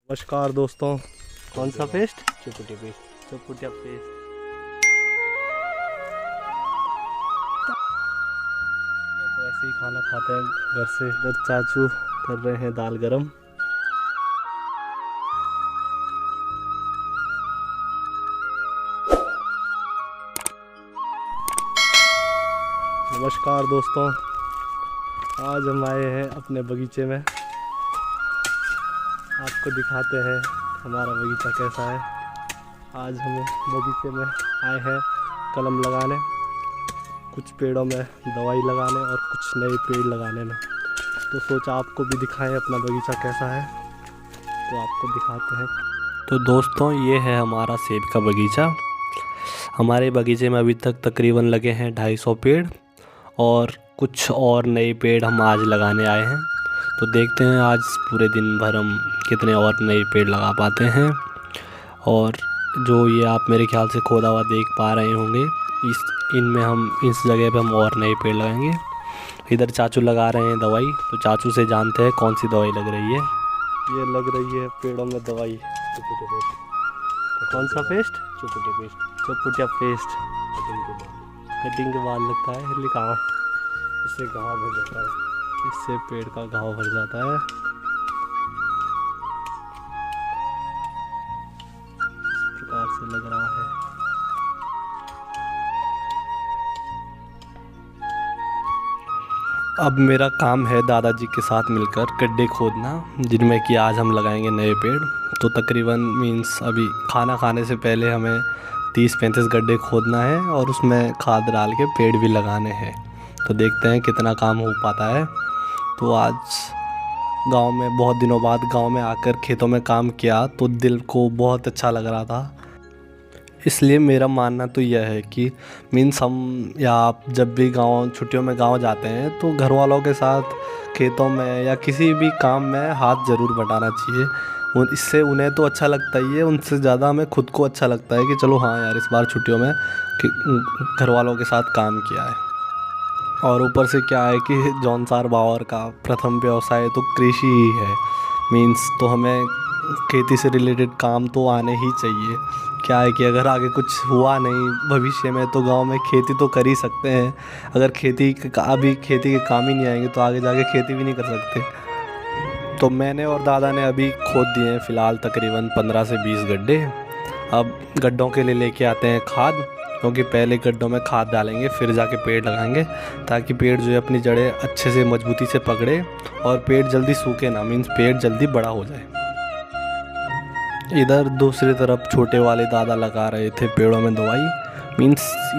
नमस्कार दोस्तों। कौन सा पेस्ट? चुकुटी पेस्ट। चुकुटिया पेस्ट। तो ऐसे ही खाना खाते हैं घर से। इधर चाचू कर रहे हैं दाल गरम। नमस्कार दोस्तों, आज हम आए हैं अपने बगीचे में। आपको दिखाते हैं हमारा बगीचा कैसा है। आज हम बगीचे में आए हैं कलम लगाने, कुछ पेड़ों में दवाई लगाने और कुछ नए पेड़ लगाने में। तो सोचा आपको भी दिखाएं अपना बगीचा कैसा है, तो आपको दिखाते हैं। तो दोस्तों, ये है हमारा सेब का बगीचा। हमारे बगीचे में अभी तक तकरीबन लगे हैं 250 पेड़ और कुछ और नए पेड़ हम आज लगाने आए हैं। तो देखते हैं आज पूरे दिन भर हम कितने और नए पेड़ लगा पाते हैं। और जो ये आप मेरे ख्याल से खोदा हुआ देख पा रहे होंगे, इस जगह पे हम और नए पेड़ लगाएंगे। इधर चाचू लगा रहे हैं दवाई, तो चाचू से जानते हैं कौन सी दवाई लग रही है। ये लग रही है पेड़ों में दवाई। चुकुटी पेस्ट। कौन सा पेस्ट? चुकुटी पेस्ट। चुकुटिया पेस्ट। कटिंग के बाद कटिंग के बाद लगता है लिखावा। इससे घाव भर जाता है। इससे पेड़ का घाव भर जाता है। इस प्रकार से लग रहा है। अब मेरा काम है दादाजी के साथ मिलकर गड्ढे खोदना, जिनमें कि आज हम लगाएंगे नए पेड़। तो तकरीबन अभी खाना खाने से पहले हमें 30-35 गड्ढे खोदना है और उसमें खाद डाल के पेड़ भी लगाने हैं। तो देखते हैं कितना काम हो पाता है। तो आज गांव में बहुत दिनों बाद गांव में आकर खेतों में काम किया तो दिल को बहुत अच्छा लग रहा था। इसलिए मेरा मानना तो यह है कि हम या आप जब भी गांव छुट्टियों में गांव जाते हैं तो घर वालों के साथ खेतों में या किसी भी काम में हाथ ज़रूर बटाना चाहिए। इससे उन्हें तो अच्छा लगता ही है, उनसे ज़्यादा हमें खुद को अच्छा लगता है कि चलो हाँ यार, इस बार छुट्टियों में घर वालों के साथ काम किया है। और ऊपर से क्या है कि जौनसार बावर का प्रथम व्यवसाय तो कृषि ही है। तो हमें खेती से रिलेटेड काम तो आने ही चाहिए। क्या है कि अगर आगे कुछ हुआ नहीं भविष्य में तो गांव में खेती तो कर ही सकते हैं। अगर अभी खेती के काम ही नहीं आएंगे तो आगे जाके खेती भी नहीं कर सकते। तो मैंने और दादा ने अभी खोद दिए हैं फ़िलहाल तकरीबन 15 से 20 गड्ढे। अब गड्ढों के लिए लेके आते हैं खाद, क्योंकि पहले गड्ढों में खाद डालेंगे फिर जाके पेड़ लगाएंगे, ताकि पेड़ जो है अपनी जड़ें अच्छे से मजबूती से पकड़े और पेड़ जल्दी सूखे ना, पेड़ जल्दी बड़ा हो जाए। इधर दूसरी तरफ छोटे वाले दादा लगा रहे थे पेड़ों में दवाई।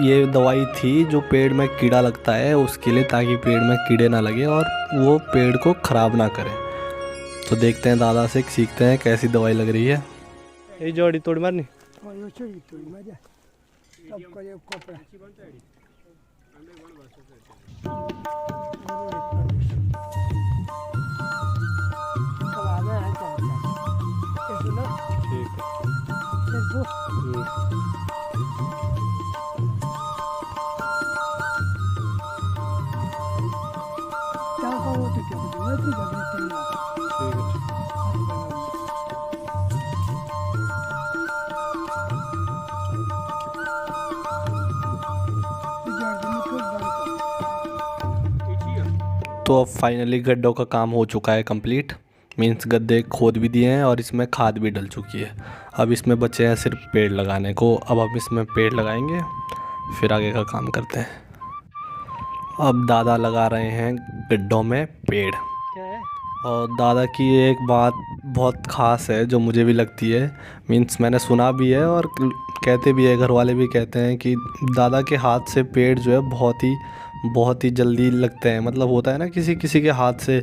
ये दवाई थी जो पेड़ में कीड़ा लगता है उसके लिए, ताकि पेड़ में कीड़े ना लगे और वो पेड़ को ख़राब ना करें। तो देखते हैं दादा से, सीखते हैं कैसी दवाई लग रही है। ये जोड़ी तोड़ मारनी। तो अब फाइनली गड्ढों का काम हो चुका है कंप्लीट। गड्ढे खोद भी दिए हैं और इसमें खाद भी डल चुकी है। अब इसमें बचे हैं सिर्फ पेड़ लगाने को। अब हम इसमें पेड़ लगाएंगे, फिर आगे का काम करते हैं। अब दादा लगा रहे हैं गड्ढों में पेड़। क्या है? और दादा की एक बात बहुत ख़ास है जो मुझे भी लगती है। मैंने सुना भी है और कहते भी है, घर वाले भी कहते हैं कि दादा के हाथ से पेड़ जो है बहुत ही जल्दी लगते हैं। मतलब होता है ना किसी किसी के हाथ से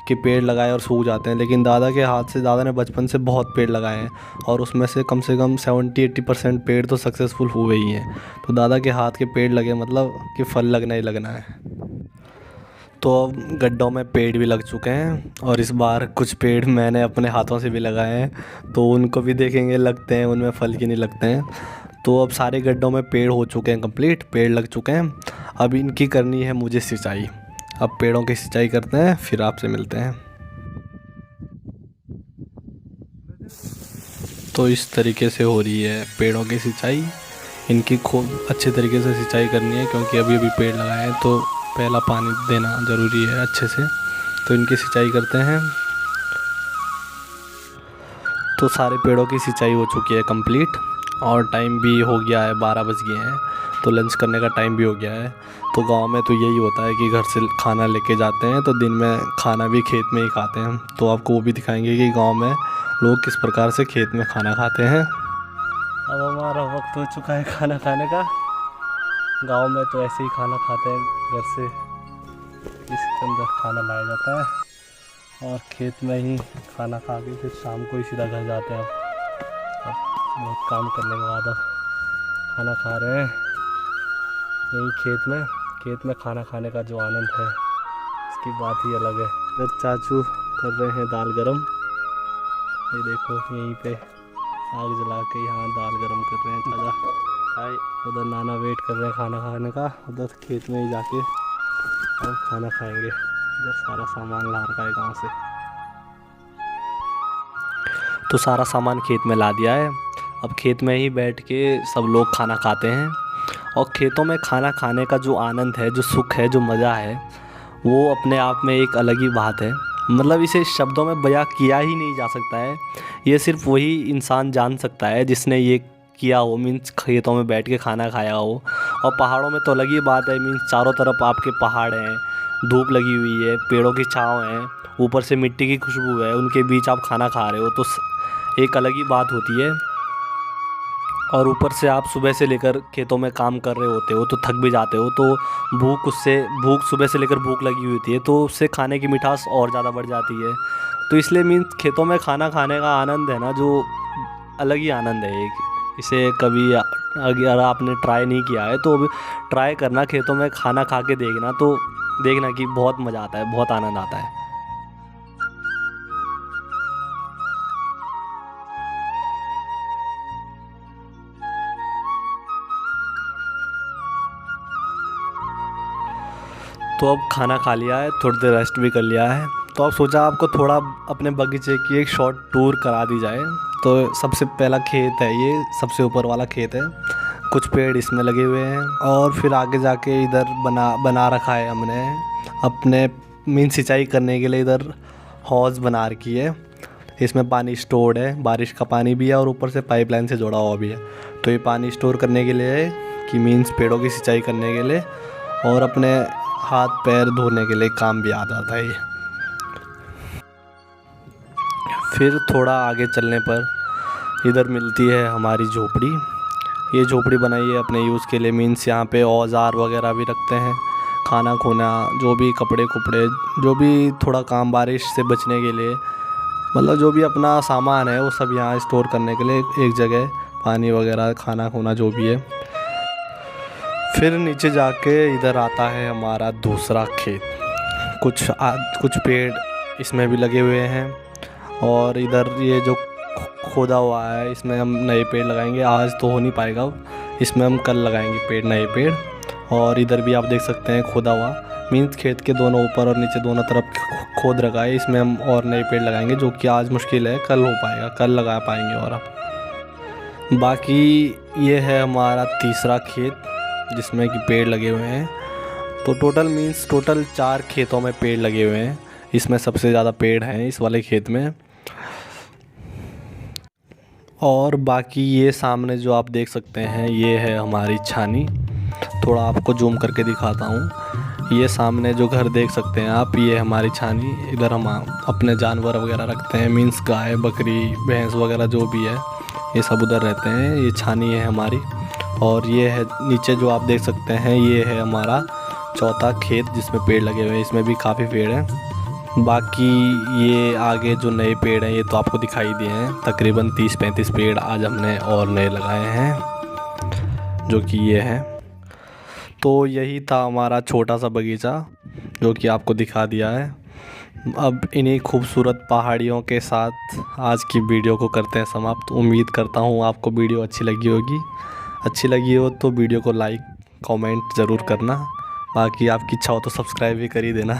कि पेड़ लगाए और सूख जाते हैं, लेकिन दादा के हाथ से, दादा ने बचपन से बहुत पेड़ लगाए हैं और उसमें से कम 70-80% पेड़ तो सक्सेसफुल हुए ही हैं। तो दादा के हाथ के पेड़ लगे मतलब कि फल लगना ही लगना है। तो अब गड्ढों में पेड़ भी लग चुके हैं और इस बार कुछ पेड़ मैंने अपने हाथों से भी लगाए हैं, तो उनको भी देखेंगे लगते हैं उनमें फल कि नहीं लगते हैं। तो अब सारे गड्ढों में पेड़ हो चुके हैं कंप्लीट, पेड़ लग चुके हैं। अब इनकी करनी है मुझे सिंचाई। अब पेड़ों की सिंचाई करते हैं, फिर आपसे मिलते हैं। तो इस तरीके से हो रही है पेड़ों की सिंचाई। इनकी खूब अच्छे तरीके से सिंचाई करनी है क्योंकि अभी अभी पेड़ लगाए हैं तो पहला पानी देना ज़रूरी है अच्छे से। तो इनकी सिंचाई करते हैं। तो सारे पेड़ों की सिंचाई हो चुकी है कंप्लीट और टाइम भी हो गया है, 12 बज गए हैं। तो लंच करने का टाइम भी हो गया है। तो गांव में तो यही होता है कि घर से खाना लेके जाते हैं तो दिन में खाना भी खेत में ही खाते हैं। तो आपको वो भी दिखाएंगे कि गांव में लोग किस प्रकार से खेत में खाना खाते हैं। अब हमारा वक्त हो चुका है खाना खाने का। गांव में तो ऐसे ही खाना खाते हैं, घर से इसके अंदर खाना लाया जाता है और खेत में ही खाना खा के फिर शाम को ही सीधा घर जाते हैं। अब बहुत काम करने के बाद अब खाना खा रहे हैं यही खेत में खाना खाने का जो आनंद है इसकी बात ही अलग है। इधर चाचू कर रहे हैं दाल गरम, ये देखो यहीं पे आग जला के यहाँ दाल गरम कर रहे हैं ताज़ा। हाय, उधर नाना वेट कर रहे हैं खाना खाने का, उधर खेत में ही जाके और खाना खाएंगे। इधर सारा सामान ला रखा है गाँव से। तो सारा सामान खेत में ला दिया है। अब खेत में ही बैठ के सब लोग खाना खाते हैं और खेतों में खाना खाने का जो आनंद है, जो सुख है, जो मज़ा है, वो अपने आप में एक अलग ही बात है। मतलब इसे शब्दों में बयां किया ही नहीं जा सकता है। ये सिर्फ वही इंसान जान सकता है जिसने ये किया हो, मीन्स खेतों में बैठ के खाना खाया हो। और पहाड़ों में तो अलग ही बात है, मीन्स चारों तरफ आपके पहाड़ हैं, धूप लगी हुई है, पेड़ों की छाँव है, ऊपर से मिट्टी की खुशबू है, उनके बीच आप खाना खा रहे हो तो एक अलग ही बात होती है। और ऊपर से आप सुबह से लेकर खेतों में काम कर रहे होते हो तो थक भी जाते हो, तो भूख सुबह से लेकर भूख लगी हुई होती है तो उससे खाने की मिठास और ज़्यादा बढ़ जाती है। तो इसलिए मीन्स खेतों में खाना खाने का आनंद है ना, जो अलग ही आनंद है एक। इसे कभी अगर आपने ट्राई नहीं किया है तो अभी ट्राई करना, खेतों में खाना खा के देखना, तो देखना कि बहुत मज़ा आता है, बहुत आनंद आता है। तो अब खाना खा लिया है, थोड़ी देर रेस्ट भी कर लिया है, तो अब सोचा आपको थोड़ा अपने बगीचे की एक शॉर्ट टूर करा दी जाए। तो सबसे पहला खेत है, ये सबसे ऊपर वाला खेत है, कुछ पेड़ इसमें लगे हुए हैं और फिर आगे जाके इधर बना रखा है हमने अपने मीन सिंचाई करने के लिए। इधर हौज़ बना रखी है, इसमें पानी स्टोर्ड है, बारिश का पानी भी है और ऊपर से पाइपलाइन से जुड़ा हुआ भी है। तो ये पानी स्टोर करने के लिए है कि मीन्स पेड़ों की सिंचाई करने के लिए और अपने हाथ पैर धोने के लिए काम भी आ जाता है ये। फिर थोड़ा आगे चलने पर इधर मिलती है हमारी झोपड़ी। ये झोपड़ी बनाई है अपने यूज़ के लिए, मीन्स यहाँ पे औजार वगैरह भी रखते हैं, खाना खोना, जो भी कपड़े जो भी थोड़ा काम बारिश से बचने के लिए, मतलब जो भी अपना सामान है वो सब यहाँ स्टोर करने के लिए एक जगह, पानी वगैरह, खाना खोना जो भी है। फिर नीचे जाके इधर आता है हमारा दूसरा खेत। कुछ पेड़ इसमें भी लगे हुए हैं और इधर ये जो खोदा हुआ है इसमें हम नए पेड़ लगाएंगे। आज तो हो नहीं पाएगा, इसमें हम कल लगाएंगे नए पेड़। और इधर भी आप देख सकते हैं खोदा हुआ, मीन्स खेत के दोनों ऊपर और नीचे दोनों तरफ खोद रखा है, इसमें हम और नए पेड़ लगाएंगे, जो कि आज मुश्किल है, कल हो पाएगा, कल लगा पाएंगे। और अब बाकी ये है हमारा तीसरा खेत जिसमें कि पेड़ लगे हुए हैं। तो टोटल 4 खेतों में पेड़ लगे हुए हैं, इसमें सबसे ज़्यादा पेड़ हैं इस वाले खेत में। और बाकी ये सामने जो आप देख सकते हैं ये है हमारी छानी। थोड़ा आपको जूम करके दिखाता हूँ, ये सामने जो घर देख सकते हैं आप, ये हमारी छानी। इधर हम अपने जानवर वगैरह रखते हैं, मीन्स गाय, बकरी, भैंस वगैरह जो भी है ये सब उधर रहते हैं। ये छानी है हमारी। और ये है नीचे जो आप देख सकते हैं, ये है हमारा चौथा खेत जिसमें पेड़ लगे हुए हैं, इसमें भी काफ़ी पेड़ हैं। बाकी ये आगे जो नए पेड़ हैं ये तो आपको दिखाई दिए हैं, तकरीबन 30-35 पेड़ आज हमने और नए लगाए हैं, जो कि ये हैं। तो यही था हमारा छोटा सा बगीचा जो कि आपको दिखा दिया है। अब इन्हीं खूबसूरत पहाड़ियों के साथ आज की वीडियो को करते हैं समाप्त। उम्मीद करता हूँ आपको वीडियो अच्छी लगी होगी। अच्छी लगी हो तो वीडियो को लाइक कमेंट ज़रूर करना, बाकी आपकी इच्छा हो तो सब्सक्राइब भी कर ही देना।